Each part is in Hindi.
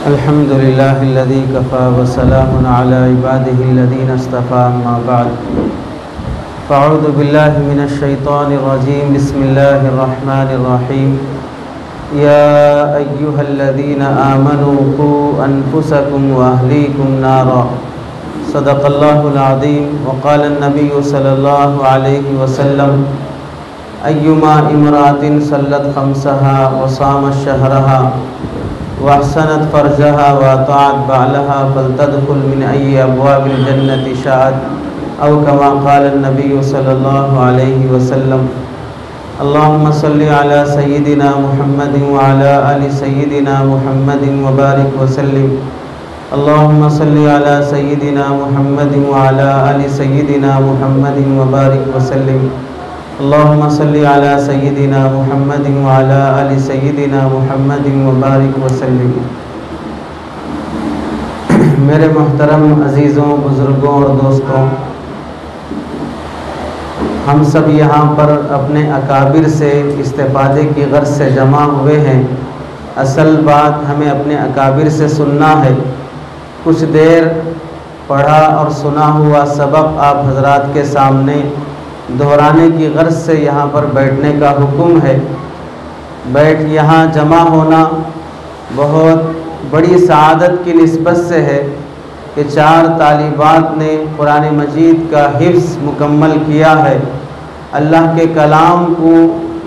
अल्हम्दुलिल्लाहिल्लज़ी कफ़ा व सलामुन अला इबादिहिल्लज़ीना इस्तफ़ा अम्मा बअद फ़अऊज़ु बिल्लाहि मिनश शैतानिर रजीम बिस्मिल्लाहिर रहमानिर रहीम या अय्युहल्लज़ीना आमनू क़ू अनफुसकुम व अहलीकुम नारा सदक़ल्लाहुल अज़ीम व क़ाला नबिय्यु सल्लल्लाहु अलैहि वसल्लम अय्युमा इमरातिन सल्लत खम्सहा व सामत शहरहा वहसनत फ़र्जहा व अताअत बालहा फलतदखुल मिन अय्यि अब्वाबिल जन्नति शाअत औ कमा क़ाल नबिय्यु सल्लल्लाहु अलैहि वसल्लम अल्लाहुम्मा सल्लि अला सय्यिदिना मुहम्मदिन व अला आलि सय्यिदिना मुहम्मदिन व बारिक व सल्लिम अल्लाहुम्मा सल्लि अला सय्यिदिना मुहम्मदिन व अला आलि सय्यिदिना मुहम्मदिन व बारिक व सल्लिम अल्लाहुम्मा सल्लि अला सय्यिदिना मुहम्मदिन व अला आलि सय्यिदिना मुहम्मदिन व बारिक व सल्लिम। मेरे मोहतरम अज़ीज़ों, बुज़ुर्गों और दोस्तों, हम सब यहाँ पर अपने अकाबिर से इस्तिफ़ादे की गर्ज़ से जमा हुए हैं। असल बात हमें अपने अकाबिर से सुनना है। कुछ देर पढ़ा और सुना हुआ सबक आप हज़रात के सामने दोहराने की गर्ज़ से यहाँ पर बैठने का हुक्म है। यहाँ जमा होना बहुत बड़ी सआदत की निस्बत से है कि 4 तालिबात ने कुरान मजीद का हिफ्ज़ मुकम्मल किया है। अल्लाह के कलाम को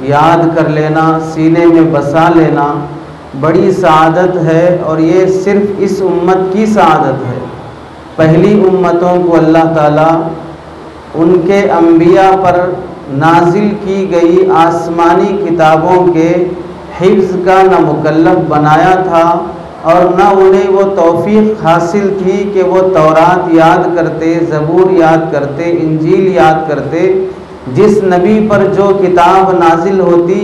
याद कर लेना, सीने में बसा लेना बड़ी सआदत है और ये सिर्फ़ इस उम्मत की सआदत है। पहली उम्मतों को अल्लाह ताला उनके अंबिया पर नाजिल की गई आसमानी किताबों के हिफ्ज़ का न मुकल्लफ बनाया था और न उन्हें वो तौफ़ीक़ हासिल थी कि वो तौरात याद करते, ज़बूर याद करते, इंजील याद करते। जिस नबी पर जो किताब नाजिल होती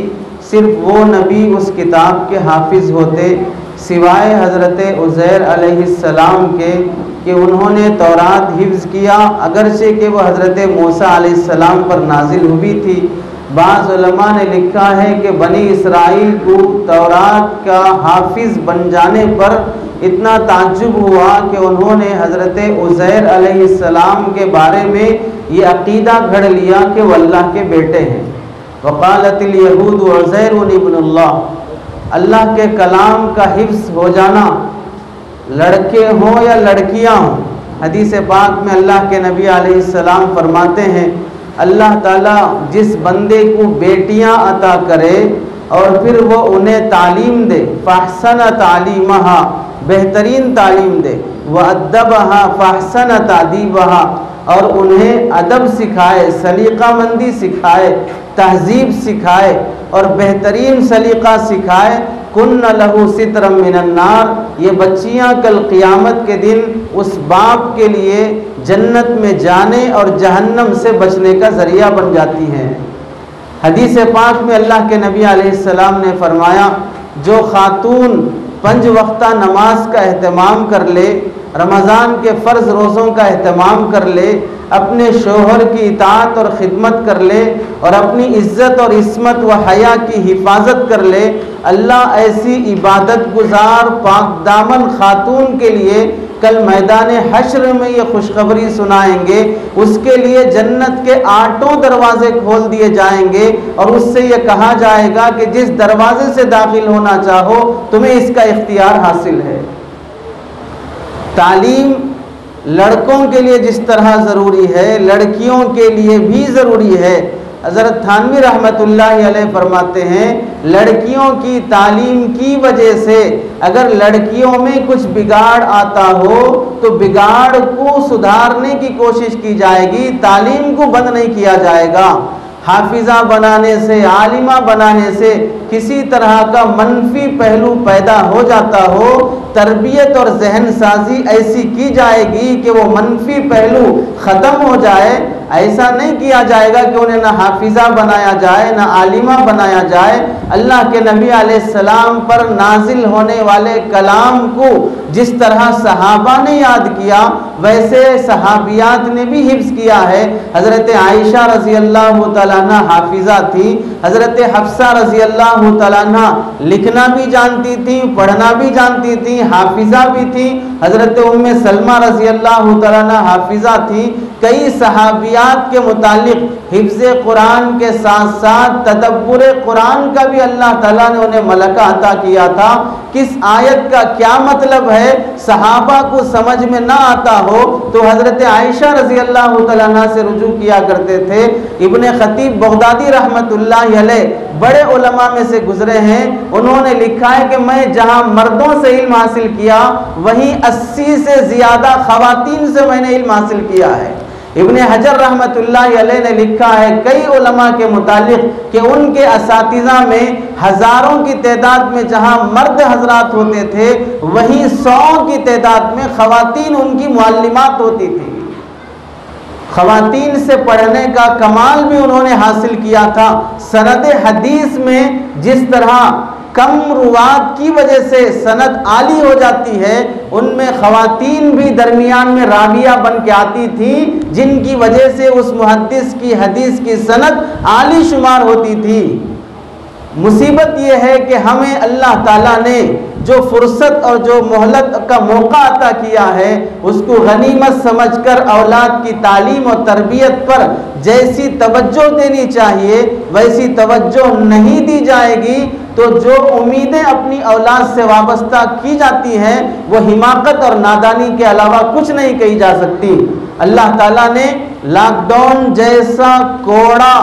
सिर्फ़ वो नबी उस किताब के हाफिज़ होते, सिवाय हज़रत उज़ैर अलैहिस्सलाम के कि उन्होंने तौरात हिफ्ज़ किया, अगरचे कि वह हज़रत मूसा अलैहिस्सलाम पर नाजिल हुई थी। बाज़ उलमा ने लिखा है कि बनी इसराइल को तौरात का हाफिज़ बन जाने पर इतना ताज्जुब हुआ कि उन्होंने हज़रत उज़ैर अलैहिस्सलाम के बारे में ये अक़ीदा घड़ लिया कि वह अल्लाह के बेटे हैं। वक़ालतिल यहूद उज़ैर इब्नुल्लाह, अल्लाह के कलाम का हिफ्ज़ हो जाना, लड़के हों या लड़कियां हों। हदीस पाक में अल्लाह के नबी अलैहिस्सलाम फरमाते हैं, अल्लाह ताला जिस बंदे को बेटियां अता करे और फिर वो उन्हें तालीम दे, फ़अहसन तालीमहा, बेहतरीन तालीम दे, व अद्दबहा फ़अहसन तादीबहा, और उन्हें अदब सिखाए, सलीक़ामंदी सिखाए, तहज़ीब सिखाए और बेहतरीन सलीक़ा सिखाए, कुन्न लहू सित्रम मिनन नार, ये बच्चियाँ कल क़ियामत के दिन उस बाप के लिए जन्नत में जाने और जहन्नम से बचने का ज़रिया बन जाती हैं। हदीस पाक में अल्लाह के नबी अलैहिस्सलाम ने फरमाया, जो ख़ातून 5 वक्ता नमाज का एहतमाम कर ले, रमज़ान के फ़र्ज़ रोज़ों का एहतमाम कर ले, अपने शोहर की इताअत और ख़िदमत कर ले और अपनी इज़्ज़त और इस्मत व हया की हिफाजत कर ले, अल्लाह ऐसी इबादत गुज़ार पाक दामन ख़ातून के लिए कल मैदान हश्र में ये खुशखबरी सुनाएंगे। उसके लिए जन्नत के 8 दरवाज़े खोल दिए जाएंगे और उससे ये कहा जाएगा कि जिस दरवाज़े से दाखिल होना चाहो तुम्हें इसका इख्तियार हासिल है। तालीम लड़कों के लिए जिस तरह ज़रूरी है, लड़कियों के लिए भी ज़रूरी है। हज़रत थानवी रहमतुल्लाहि अलैह फरमाते हैं, लड़कियों की तालीम की वजह से अगर लड़कियों में कुछ बिगाड़ आता हो तो बिगाड़ को सुधारने की कोशिश की जाएगी, तालीम को बंद नहीं किया जाएगा। हाफिज़ा बनाने से, आलिमा बनाने से किसी तरह का मनफी पहलू पैदा हो जाता हो, तरबियत और जहन साजी ऐसी की जाएगी कि वो मनफी पहलू ख़त्म हो जाए। ऐसा नहीं किया जाएगा कि उन्हें ना हाफिजा बनाया जाए, ना आलिमा बनाया जाए। अल्लाह के नबी अलैहिस्सलाम पर नाजिल होने वाले कलाम को जिस तरह सहाबा ने याद किया, वैसे सहाबियात ने भी हिफ्ज़ किया है। हज़रत आयशा रज़ी अल्लाह तआला अन्हा हाफिज़ा थी, हज़रत हफ्सा रज़ी अल्लाह तआला अन्हा लिखना भी जानती थी, पढ़ना भी जानती थी, हाफिज़ा भी थी। हज़रत उम्मे सलमा रज़ी अल्लाह तआला अन्हा हाफिज़ा थी। कई सहाबियात के मुतालिक हिफ्ज़ कुरान के साथ साथ तदब्बुर कुरान का भी अल्लाह ताला ने उन्हें मलका अता किया था। किस आयत का क्या मतलब है सहाबा को समझ में ना आता हो तो हज़रत आयशा रज़ी अल्लाह तआला अन्हा से रुजू किया करते थे। इब्ने खतीब बगदादी रहमतुल्लाह अलैह बड़े उलमा में से गुजरे हैं। उन्होंने लिखा है कि मैं जहाँ मर्दों से इल्म हासिल किया वहीं 80 से ज़्यादा ख़वातीन से मैंने इल्म हासिल किया है। इब्ने हजर रहमतुल्लाह अलैह ने लिखा है कई उलमा के मुतालिक कि उनके असातिज़ा में हज़ारों की तादाद में जहाँ मर्द हजरात होते थे वहीं 100 की तादाद में ख़वातीन उनकी मुअल्लिमात होती थी। ख़वातीन से पढ़ने का कमाल भी उन्होंने हासिल किया था। सनद हदीस में जिस तरह कम रुवात की वजह से सनद आली हो जाती है, उनमें ख़वातीन भी दरमियान में राविया बन के आती थी, जिनकी वजह से उस मुहद्दिस की हदीस की सनद आली शुमार होती थी। मुसीबत यह है कि हमें अल्लाह ताला ने जो फुर्सत और जो मोहलत का मौका अता किया है उसको गनीमत समझकर औलाद की तालीम और तरबियत पर जैसी तवज्जो देनी चाहिए वैसी तवज्जो नहीं दी जाएगी तो जो उम्मीदें अपनी औलाद से वाबस्ता की जाती हैं वो हिमाकत और नादानी के अलावा कुछ नहीं कही जा सकती। अल्लाह ताला ने लॉकडाउन जैसा कोड़ा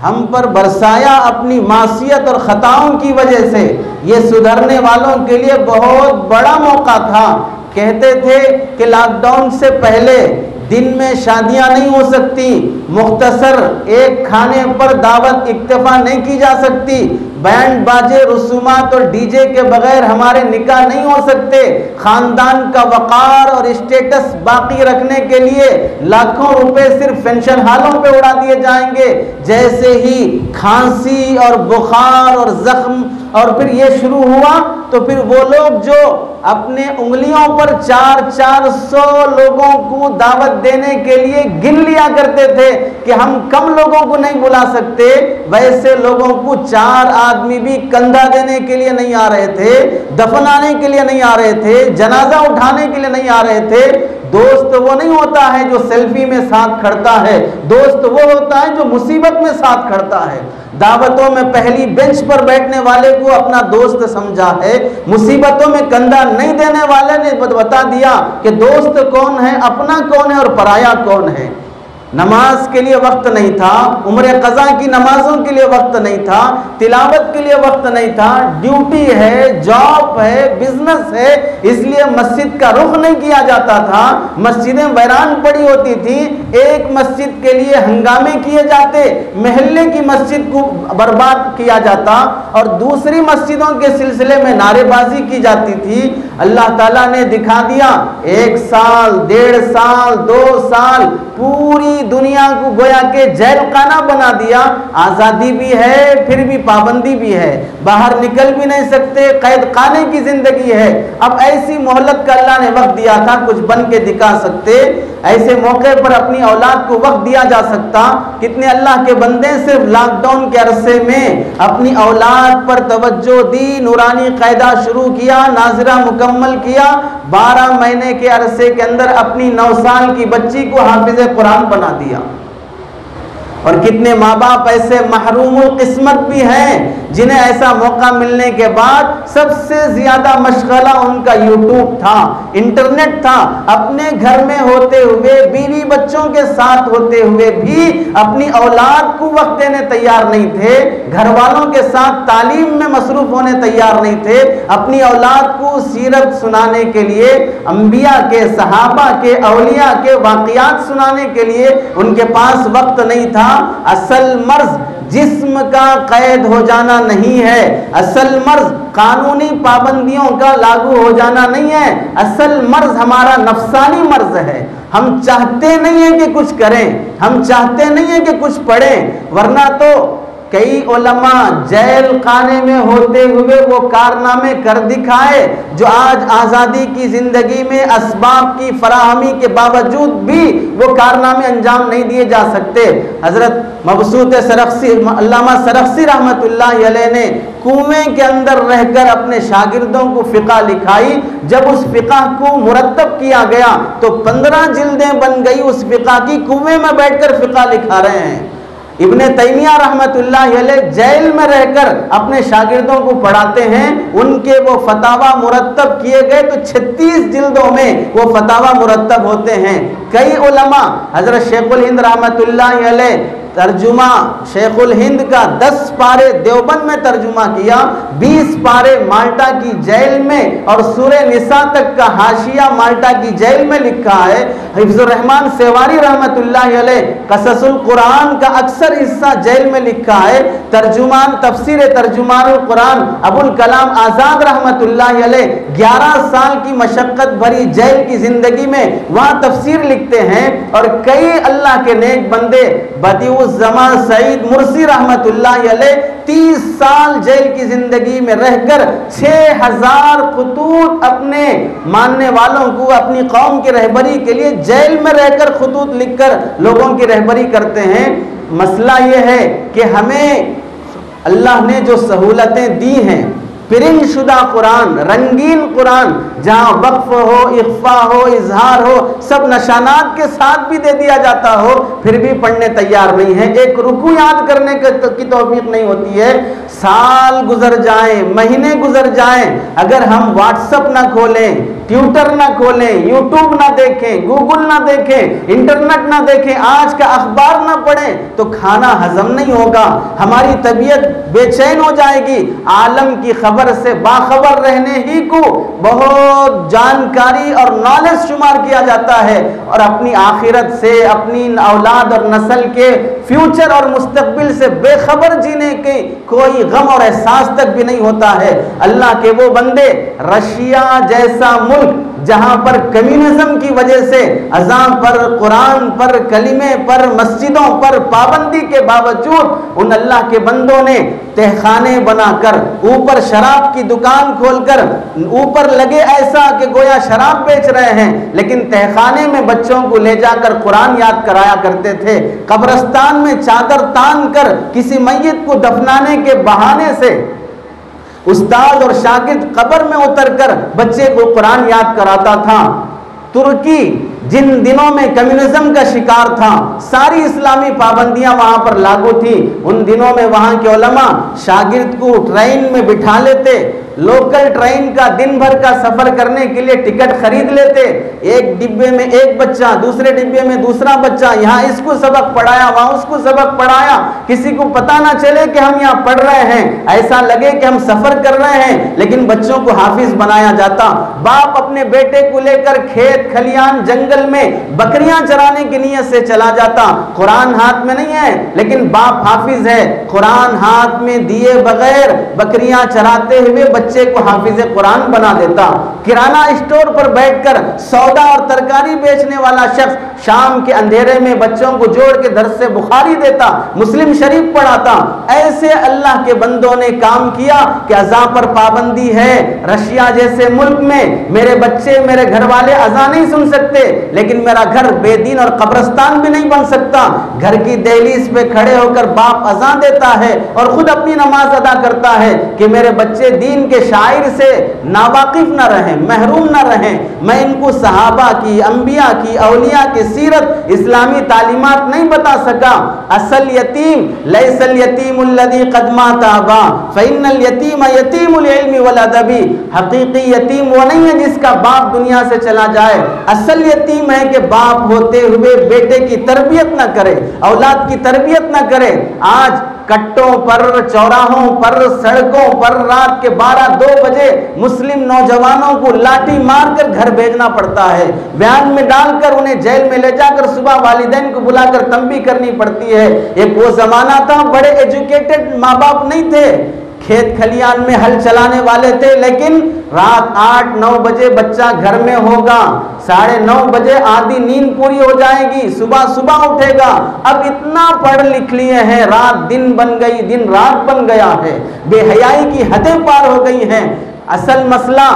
हम पर बरसाया अपनी मासियत और ख़ताओं की वजह से। ये सुधरने वालों के लिए बहुत बड़ा मौका था। कहते थे कि लॉकडाउन से पहले दिन में शादियां नहीं हो सकती, मुख्तसर एक खाने पर दावत इक्तफा नहीं की जा सकती, बैंड बाजे रसूमात और डीजे के बगैर हमारे निकाह नहीं हो सकते, खानदान का वक़ार और स्टेटस बाकी रखने के लिए लाखों रुपए सिर्फ पेंशन हालों पे उड़ा दिए जाएंगे। जैसे ही खांसी और बुखार और जख्म और फिर ये शुरू हुआ तो फिर वो लोग जो अपने उंगलियों पर 400 लोगों को दावत देने के लिए गिन लिया करते थे कि हम कम लोगों को नहीं बुला सकते, वैसे लोगों को 4 आदमी भी कंधा देने के लिए नहीं आ रहे थे, दफनाने के लिए नहीं आ रहे थे, जनाजा उठाने के लिए नहीं आ रहे थे। दोस्त वो नहीं होता है जो सेल्फी में साथ खड़ता है, दोस्त वो होता है जो मुसीबत में साथ खड़ता है। दावतों में पहली बेंच पर बैठने वाले को अपना दोस्त समझा है, मुसीबतों में कंधा नहीं देने वाले ने बता दिया कि दोस्त कौन है, अपना कौन है और पराया कौन है। नमाज के लिए वक्त नहीं था, उम्र क़ज़ा की नमाजों के लिए वक्त नहीं था, तिलावत के लिए वक्त नहीं था, ड्यूटी है, जॉब है, बिजनेस है, इसलिए मस्जिद का रुख नहीं किया जाता था। मस्जिदें वैरान पड़ी होती थी, एक मस्जिद के लिए हंगामे किए जाते, महल्ले की मस्जिद को बर्बाद किया जाता और दूसरी मस्जिदों के सिलसिले में नारेबाजी की जाती थी। अल्लाह ताला ने दिखा दिया 1 साल, 1.5 साल, 2 साल पूरी दुनिया को गोया के जेल खाना बना दिया। आज़ादी भी है फिर भी पाबंदी भी है, बाहर निकल भी नहीं सकते, कैद खाने की जिंदगी है। अब ऐसी मोहलत का अल्लाह ने वक्त दिया था, कुछ बन के दिखा सकते, ऐसे मौके पर अपनी औलाद को वक्त दिया जा सकता। कितने अल्लाह के बंदे सिर्फ लॉकडाउन के अरसे में अपनी औलाद पर तवज्जो दी, नूरानी कायदा शुरू किया, नाज़िरा मुकम्मल किया, 12 महीने के अरसे के अंदर अपनी 9 साल की बच्ची को हाफिज़ कुरान बना दिया। और कितने माँ बाप ऐसे महरूमुल किस्मत भी हैं जिन्हें ऐसा मौका मिलने के बाद सबसे ज्यादा मशगला उनका यूट्यूब था, इंटरनेट था। अपने घर में होते हुए, बीवी बच्चों के साथ होते हुए भी अपनी औलाद को वक्त देने तैयार नहीं थे, घर वालों के साथ तालीम में मसरूफ होने तैयार नहीं थे। अपनी औलाद को सीरत सुनाने के लिए, अंबिया के, सहाबा के, औलिया के वाक़ियात सुनाने के लिए उनके पास वक्त नहीं था। असल मर्ज जिस्म का कैद हो जाना नहीं है, असल मर्ज कानूनी पाबंदियों का लागू हो जाना नहीं है, असल मर्ज हमारा नफसानी मर्ज है। हम चाहते नहीं है कि कुछ करें, हम चाहते नहीं है कि कुछ पढ़ें, वरना तो कई उलमा जेल खाने में होते हुए वो कारनामे कर दिखाए जो आज आज़ादी की ज़िंदगी में असबाब की फराहमी के बावजूद भी वो कारनामे अंजाम नहीं दिए जा सकते। हज़रत मबसूत सरख्सी अल्लामा सरख्सी रहमतुल्लाह अलैह ने कुएं के अंदर रहकर अपने शागिर्दों को फ़िक़ा लिखाई। जब उस फ़िक़ा को मुरत्तब किया गया तो 15 जिल्दें बन गई उस फ़िक़ा की। कुएं में बैठकर फ़िक़ा लिखा रहे हैं। इब्ने तैमिया रहमतुल्लाह अलैह जेल में रहकर अपने शागिर्दों को पढ़ाते हैं। उनके वो फतावा मुरत्तब किए गए तो 36 जिल्दों में वो फतावा मुरत्तब होते हैं। कई उलमा, हज़रत शेखुल हिंद रहमतुल्लाह अलैह तर्जुमा शेखुल हिंद का 10 पारे देवबंद में तर्जुमा किया, 20 पारे माल्टा की जेल में और सूरे निसा तक का हाशिया माल्टा की जेल में लिखा है। हिफ्ज़ुर रहमान सेवारी रहमतुल्लाह अलैह कससुल कुरान का अक्सर हिस्सा जेल में लिखा है। तर्जुमान तफसीर तर्जुमानुल कुरान अबुल कलाम आज़ाद रहमतुल्लाह अलैह 11 साल की मशक्क़त भरी जेल की ज़िंदगी में वहाँ तफसीर लिखते हैं। और कई अल्लाह के नेक बंदे बदिउज़्ज़मान सईद मुर्सी रहमतुल्लाह अलैह 30 साल जेल की जिंदगी में रहकर 6000 खुतूत अपने मानने वालों को, अपनी कौम की रहबरी के लिए जेल में रहकर खुतूत लिखकर लोगों की रहबरी करते हैं। मसला यह है कि हमें अल्लाह ने जो सहूलतें दी हैं, प्रिंट शुदा कुरान, रंगीन कुरान, जहाँ वक्फ हो, इख्फा हो, इजहार हो, सब निशानात के साथ भी दे दिया जाता हो, फिर भी पढ़ने तैयार नहीं है। एक रुकू याद करने की तौफीक नहीं होती है। साल गुजर जाएं, महीने गुजर जाएं, अगर हम व्हाट्सअप ना खोलें, ट्विटर ना खोलें, यूट्यूब ना देखें, गूगल ना देखें, इंटरनेट ना देखें, आज का अखबार ना पढ़ें तो खाना हजम नहीं होगा, हमारी तबीयत बेचैन हो जाएगी। आलम की खबर से बाखबर रहने ही को बहुत जानकारी और नॉलेज शुमार किया जाता है, और अपनी आखिरत से, अपनी औलाद और नस्ल के फ्यूचर और मुस्तकबिल से बेखबर जीने के कोई गम और एहसास तक भी नहीं होता है। अल्लाह के वो बंदे, रशिया जैसा मुल्क जहां पर कम्युनिज्म की वजह से अज़ान पर, कुरान पर, कलिमे पर, मस्जिदों पर पाबंदी के बावजूद उन अल्लाह के बंदों ने तहखाने बनाकर, ऊपर शराब की दुकान खोलकर, ऊपर लगे ऐसा कि गोया शराब बेच रहे हैं, लेकिन तहखाने में बच्चों को ले जाकर कुरान याद कराया करते थे। कब्रिस्तान में चादर तान कर किसी मैयत को दफनाने के बहाने से उस्ताद और शागिर्द कब्र में उतरकर बच्चे को कुरान याद कराता था। तुर्की जिन दिनों में कम्युनिज्म का शिकार था, सारी इस्लामी पाबंदियां वहां पर लागू थी, उन दिनों में वहां के उलमा शागिर्द को ट्रेन में बिठा लेते, लोकल ट्रेन का दिन भर का सफर करने के लिए टिकट खरीद लेते। एक डिब्बे में एक बच्चा, दूसरे डिब्बे में दूसरा बच्चा, यहाँ इसको सबक पढ़ाया, वहां उसको सबक पढ़ाया, किसी को पता ना चले कि हम यहाँ पढ़ रहे हैं, ऐसा लगे कि हम सफर कर रहे हैं, लेकिन बच्चों को हाफिज बनाया जाता। बाप अपने बेटे को लेकर खेत खलियान जंगल में बकरियां चराने की नीयत से चला जाता, कुरान हाथ में नहीं है लेकिन बाप हाफिज है, कुरान हाथ में दिए बगैर बकरियां चराते हुए बच्चे को हाफिज कुरान बना देता। किराना स्टोर पर बैठकर सौदा और तरकारी बेचने वाला शख्स शाम के अंधेरे में बच्चों को जोड़ के दर्स से बुखारी देता, मुस्लिम शरीफ पढ़ाता। ऐसे अल्लाह के बंदों ने काम किया कि अज़ान पर पाबंदी है। रशिया जैसे मुल्क में मेरे बच्चे, मेरे घर वाले अज़ान नहीं सुन सकते, लेकिन मेरा घर बेदीन और कब्रिस्तान भी नहीं बन सकता। घर की दहलीज पे खड़े होकर बाप अज़ान देता है और खुद अपनी नमाज अदा करता है कि मेरे बच्चे दीन के शायर से नावाकिफ न रहें, महरूम न रहें। मैं इनको सहाबा की, अंबिया की, औलिया की सीरत, इस्लामी तालीमात नहीं बता सका। असल यतीम लैसल यतीमुल्लज़ी क़द मात अबा फ़इन्नल यतीम यतीमुल इल्मी वल अदबी। हकीकी यतीम वो नहीं है जिसका बाप दुनिया से चला जाए, असल यतीम है कि बाप होते हुए बेटे की तरबियत न करे, औलाद की तरबियत न करे। आज कट्टों पर, चौराहों पर, सड़कों पर रात के 12-2 बजे मुस्लिम नौजवानों को लाठी मारकर घर भेजना पड़ता है, बयान में डालकर उन्हें जेल में ले जाकर सुबह वालिदैन को बुलाकर तंबीह करनी पड़ती है। एक वो जमाना था, बड़े एजुकेटेड माँ बाप नहीं थे, खेत खलियान में हल चलाने वाले थे, लेकिन रात 8-9 बजे बच्चा घर में होगा, 9:30 बजे आधी नींद पूरी हो जाएगी, सुबह सुबह उठेगा। अब इतना पढ़ लिख लिए हैं, रात दिन बन गई, दिन रात बन गया है, बेहयाई की हदें पार हो गई हैं। असल मसला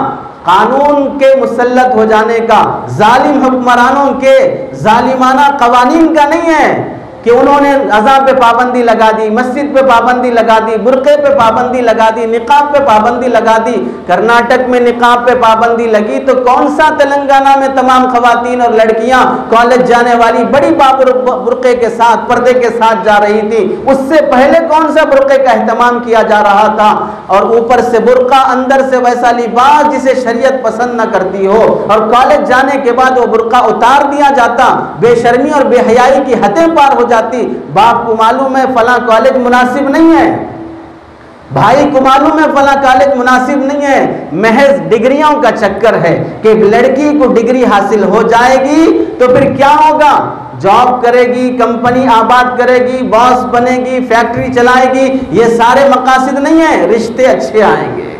कानून के मुसल्लत हो जाने का, जालिम हुक्मरानों के जालिमाना कवानीन का नहीं है कि उन्होंने अज़ा पे पाबंदी लगा दी, मस्जिद पे पाबंदी लगा दी, बुर्क़े पे पाबंदी लगा दी, निकाब पे पाबंदी लगा दी। कर्नाटक में निकाब पे पाबंदी लगी तो कौन सा तेलंगाना में तमाम खवातीन और लड़कियां कॉलेज जाने वाली बड़ी बुर्क़े के साथ, पर्दे के साथ जा रही थी? उससे पहले कौन सा बुर्क़े का एहतमाम किया जा रहा था? और ऊपर से बुर्क़ा, अंदर से वैसा लिबास जिसे शरीयत पसंद न करती हो, और कॉलेज जाने के बाद वो बुर्क़ा उतार दिया जाता। बेशर्मी और बेहयाई की हदें पार हो जाती। बाप को मालूम है फला कॉलेज मुनासिब नहीं है, भाई को मालूम है फला कॉलेज मुनासिब नहीं है, महज डिग्रियों का चक्कर है कि लड़की को डिग्री हासिल हो जाएगी तो फिर क्या होगा? जॉब करेगी, कंपनी आबाद करेगी, बॉस बनेगी, फैक्ट्री चलाएगी। ये सारे मकासद नहीं है, रिश्ते अच्छे आएंगे।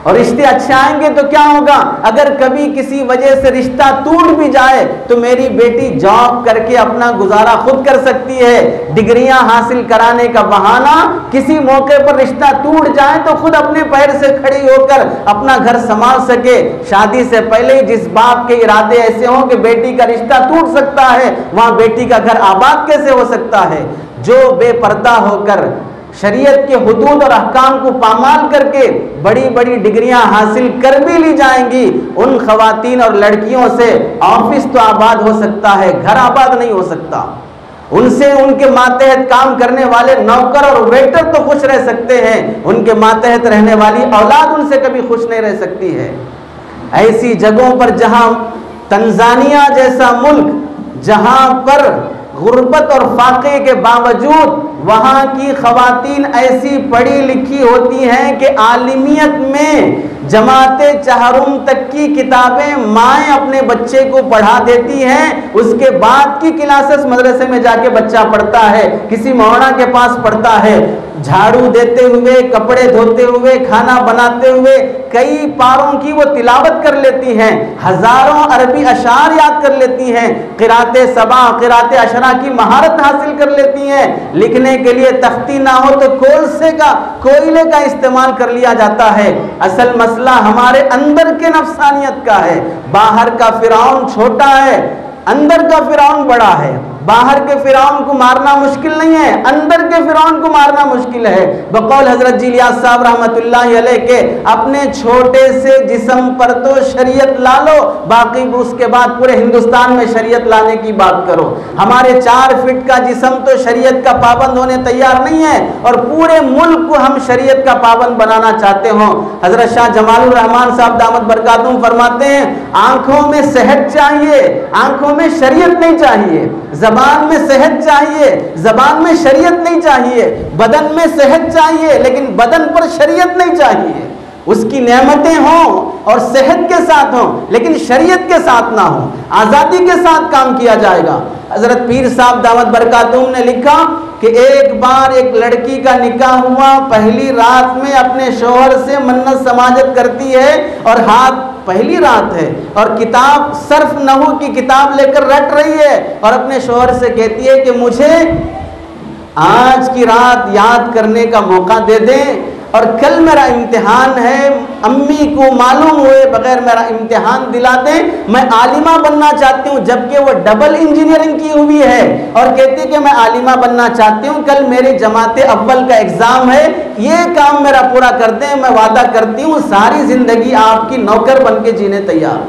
और रिश्ते अच्छे आएंगे तो क्या होगा? अगर कभी किसी वजह से रिश्ता टूट भी जाए तो मेरी बेटी जॉब करके अपना गुजारा खुद कर सकती है। डिग्रियां हासिल कराने का बहाना, किसी मौके पर रिश्ता टूट जाए तो खुद अपने पैर से खड़ी होकर अपना घर संभाल सके। शादी से पहले जिस बाप के इरादे ऐसे हों कि बेटी का रिश्ता टूट सकता है, वहां बेटी का घर आबाद कैसे हो सकता है? जो बेपर्दा होकर शरीयत के हुदूद और अहकाम को पामाल करके बड़ी बड़ी डिग्रियां हासिल कर भी ली जाएंगी, उन खवातीन और लड़कियों से ऑफिस तो आबाद हो सकता है, घर आबाद नहीं हो सकता। उनसे उनके मातहत काम करने वाले नौकर और वेटर तो खुश रह सकते हैं, उनके मातहत रहने वाली औलाद उनसे कभी खुश नहीं रह सकती है। ऐसी जगहों पर जहां तंजानिया जैसा मुल्क, जहां पर गुर्बत और फाके के बावजूद वहाँ की खवातीन ऐसी पढ़ी लिखी होती हैं कि आलिमियत में जमाते चहरुम तक की किताबें माएँ अपने बच्चे को पढ़ा देती हैं। उसके बाद की क्लासेस मदरसे में जाके बच्चा पढ़ता है, किसी मौलाना के पास पढ़ता है। झाड़ू देते हुए, कपड़े धोते हुए, खाना बनाते हुए कई पारों की वो तिलावत कर लेती हैं, हजारों अरबी अशार याद कर लेती हैं, क़िराते सबा, क़िराते अशरा की महारत हासिल कर लेती हैं। लिखने के लिए तख्ती ना हो तो कोयले का इस्तेमाल कर लिया जाता है। असल मसला हमारे अंदर के नफ्सानियत का है। बाहर का फिरौन छोटा है, अंदर का फिरौन बड़ा है। बाहर के फिरौन को मारना मुश्किल नहीं है, अंदर के फिरौन को मारना मुश्किल है। बकौल हजरत जी इलियास साहब रहमतुल्लाहि अलैह के, अपने छोटे से जिस्म पर तो शरीयत ला लो, बाकी उसके बाद पूरे हिंदुस्तान में शरीयत लाने की बात करो। हमारे 4 फीट का जिस्म तो शरीयत का पाबंद होने तैयार नहीं है, और पूरे मुल्क को हम शरीयत का पाबंद बनाना चाहते हो। हजरत शाह जमालुर रहमान साहब दामत बरकातुहू फरमाते हैं, आंखों में सेहत चाहिए, आंखों में शरीयत नहीं चाहिए। जबान में सेहत चाहिए, जबान में शरीयत नहीं चाहिए। बदन में सेहत चाहिए, लेकिन बदन पर शरीयत नहीं चाहिए। उसकी नेमतें हों और सेहत के साथ हों, लेकिन शरीयत के साथ ना हो, आज़ादी के साथ काम किया जाएगा। हजरत पीर साहब दामत बरकातुहू ने लिखा कि एक बार एक लड़की का निकाह हुआ, पहली रात में अपने शौहर से मन्नत समाजत करती है, और हाथ पहली रात है और किताब सर्फ नहू की किताब लेकर रट रही है, और अपने शौहर से कहती है कि मुझे आज की रात याद करने का मौका दे दें, और कल मेरा इम्तिहान है, अम्मी को मालूम हुए बगैर मेरा इम्तिहान दिला दें, मैं आलिमा बनना चाहती हूँ। जबकि वो डबल इंजीनियरिंग की हुई है और कहती है कि मैं आलिमा बनना चाहती हूँ, कल मेरी जमाते अव्वल का एग्जाम है, ये काम मेरा पूरा कर दें, मैं वादा करती हूँ सारी जिंदगी आपकी नौकर बन के जीने तैयार।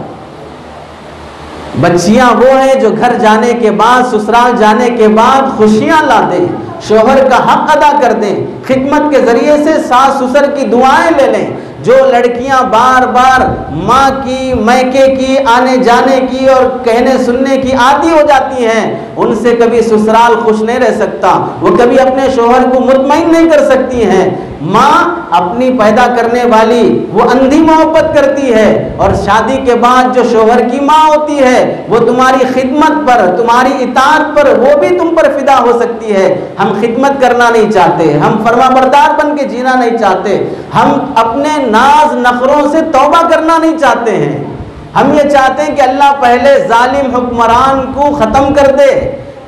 बच्चियां वो हैं जो घर जाने के बाद, ससुराल जाने के बाद खुशियां ला दें, शोहर का हक अदा कर दें, खिदमत के जरिए से सास ससुर की दुआएं ले लें। जो लड़कियां बार बार माँ की, मैके की, आने जाने की और कहने सुनने की आदी हो जाती हैं, उनसे कभी ससुराल खुश नहीं रह सकता, वो कभी अपने शोहर को मुतमईन नहीं कर सकती हैं। माँ अपनी पैदा करने वाली वो अंधी मोहब्बत करती है, और शादी के बाद जो शोहर की माँ होती है वो तुम्हारी खिदमत पर, तुम्हारी इताअत पर, वो भी तुम पर फिदा हो सकती है। हम खिदमत करना नहीं चाहते, हम फरमाबरदार बन के जीना नहीं चाहते, हम अपने नाज नखरों से तौबा करना नहीं चाहते हैं। हम ये चाहते हैं कि अल्लाह पहले जालिम हुक्मरान को ख़त्म कर दे।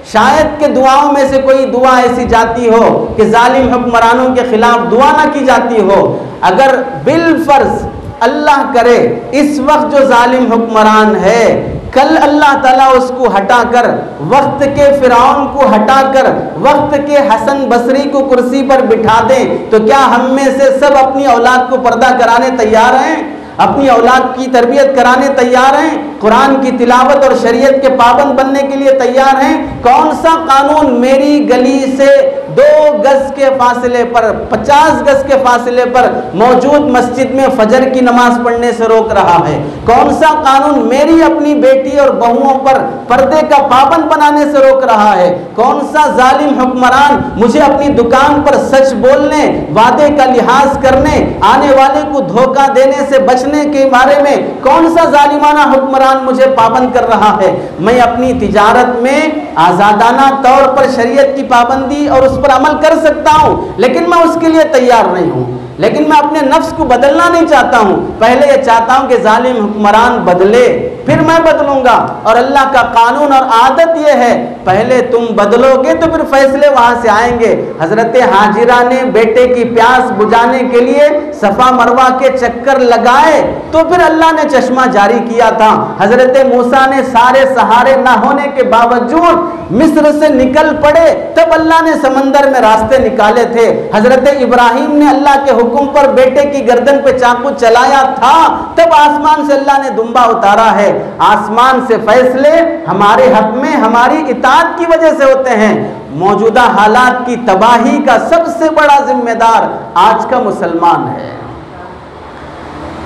शायद के दुआओं में से कोई दुआ ऐसी जाती हो कि जालिम हुक्मरानों के खिलाफ दुआ ना की जाती हो। अगर बिल फर्ज अल्लाह करे इस वक्त जो जालिम हुक्मरान है, कल अल्लाह ताला उसको हटाकर, वक्त के फिरौन को हटाकर वक्त के हसन बसरी को कुर्सी पर बिठा दें, तो क्या हम में से सब अपनी औलाद को पर्दा कराने तैयार हैं? अपनी औलाद की तरबियत कराने तैयार हैं? कुरान की तिलावत और शरीयत के पाबंद बनने के लिए तैयार हैं? कौन सा कानून मेरी गली से 2 गज के फासले पर, 50 गज के फासले पर मौजूद मस्जिद में फजर की नमाज पढ़ने से रोक रहा है? कौन सा कानून मेरी अपनी बेटी और बहुओं पर पर्दे का पाबंद बनाने से रोक रहा है? कौन सा जालिम हुक्मरान मुझे अपनी दुकान पर सच बोलने, वादे का लिहाज करने, आने वाले को धोखा देने से बचने के बारे में कौन सा जालिमाना हुक्मरान मुझे पाबंद कर रहा है? मैं अपनी तिजारत में आजादाना तौर पर शरीयत की पाबंदी और उस पर अमल कर सकता हूं, लेकिन मैं उसके लिए तैयार नहीं हूं। लेकिन मैं अपने नफ्स को बदलना नहीं चाहता हूं। पहले ये चाहता हूं कि जालिम हुक्मरान बदले, फिर मैं बदलूंगा। और अल्लाह का कानून और आदत यह है, पहले तुम बदलोगे तो फिर फैसले वहां से आएंगे। हजरत हाजिरा ने बेटे की प्यास बुझाने के लिए सफा मरवा के चक्कर लगाए तो फिर अल्लाह ने चश्मा जारी किया था। हजरत मूसा ने सारे सहारे ना होने के बावजूद मिस्र से निकल पड़े, तब अल्लाह ने समंदर में रास्ते निकाले थे। हजरत इब्राहिम ने अल्लाह के हुक्म पर बेटे की गर्दन पे चाकू चलाया था, तब आसमान से अल्लाह ने दुम्बा उतारा है। आसमान से फैसले हमारे हक में हमारी इताअत की वजह से होते हैं। मौजूदा हालात की तबाही का सबसे बड़ा जिम्मेदार आज का मुसलमान है।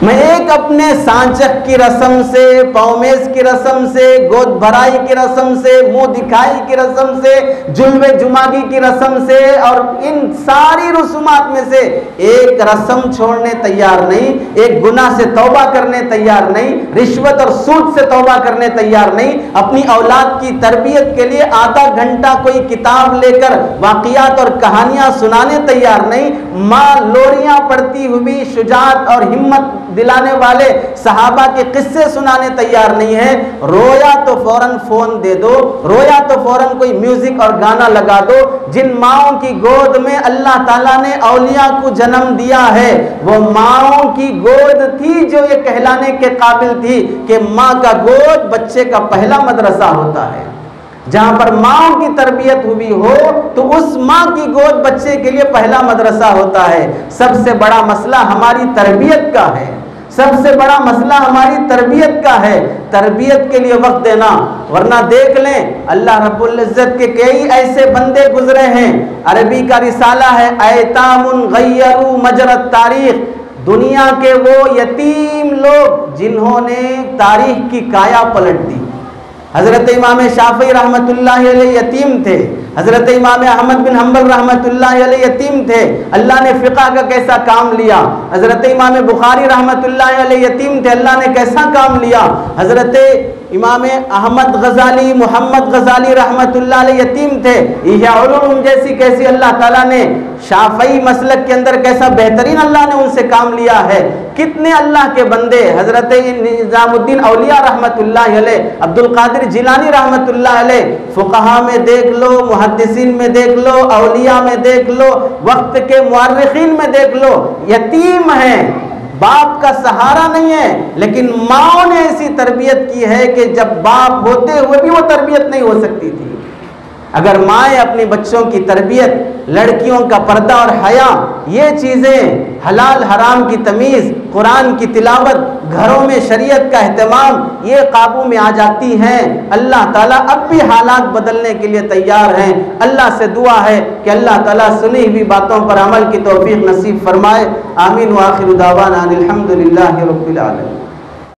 मैं एक अपने सांचक की रस्म से, पौमेज की रस्म से, गोद भराई की रस्म से, मुंह दिखाई की रस्म से, जुल्वे जुमागी की रस्म से और इन सारी रसूमात में से एक रस्म छोड़ने तैयार नहीं, एक गुनाह से तौबा करने तैयार नहीं, रिश्वत और सूद से तौबा करने तैयार नहीं। अपनी औलाद की तरबियत के लिए आधा घंटा कोई किताब लेकर वाक़ियात और कहानियां सुनाने तैयार नहीं। माँ लोरियां पढ़ती हुई शुजात और हिम्मत दिलाने वाले सहाबा के किस्से सुनाने तैयार नहीं है। रोया तो फौरन फोन दे दो, रोया तो फौरन कोई म्यूजिक और गाना लगा दो। जिन माओं की गोद में अल्लाह ताला ने औलिया को जन्म दिया है, वो माओं की गोद थी जो ये कहलाने के काबिल थी कि माँ का गोद बच्चे का पहला मदरसा होता है। जहां पर माँ की तरबियत हुई हो तो उस माँ की गोद बच्चे के लिए पहला मदरसा होता है। सबसे बड़ा मसला हमारी तरबियत का है, सबसे बड़ा मसला हमारी तरबियत का है। तरबियत के लिए वक्त देना, वरना देख लें अल्लाह रब्बुल इज्जत के कई ऐसे बंदे गुजरे हैं। अरबी का रिसाला है ऐतामुन गय्यरू मजरत तारीख, दुनिया के वो यतीम लोग जिन्होंने तारीख की काया पलट दी। हजरत इमाम शाफी रहमतुल्लाह अलैह यतीम थे, हजरत इमाम अहमद बिन हम्बल रहमतुल्लाह अलैह यतीम थे, अल्लाह ने फ़िक़्ह का कैसा काम लिया। हजरत इमाम बुखारी रहमतुल्लाह अलैह यतीम थे, अल्लाह ने कैसा काम लिया। हजरत इमाम अहमद गज़ाली, मोहम्मद गज़ाली रहमतुल्लाह अलैह यतीम थे। इह्या उलूम जैसी कैसी अल्लाह ताला ने शाफ़ई मसलक के अंदर कैसा बेहतरीन अल्लाह ने उनसे काम लिया है। कितने अल्लाह के बंदे, हजरत निज़ामुद्दीन औलिया रहमतुल्लाह अलैह, अब्दुल कादिर जिलानी रहमतुल्लाह अलैह, फुक़हा में देख लो, मुहद्दिसीन में देख लो, औलिया में देख लो, वक्त के मुअर्रिखीन में देख लो, यतीम हैं, बाप का सहारा नहीं है। लेकिन माँ ने ऐसी तरबियत की है कि जब बाप होते हुए भी वो तरबियत नहीं हो सकती थी। अगर माएँ अपने बच्चों की तरबियत, लड़कियों का पर्दा और हया, ये चीज़ें, हलाल हराम की तमीज़, कुरान की तिलावत, घरों में शरीयत का एहतमाम, ये काबू में आ जाती हैं, अल्लाह ताला अब भी हालात बदलने के लिए तैयार हैं। अल्लाह से दुआ है कि अल्लाह ताला सुनी हुई बातों पर अमल की तौफीक नसीब फरमाए। आमीन व आखिर दावाना अनिल हम्दुलिल्लाहि रब्बिल आलमीन।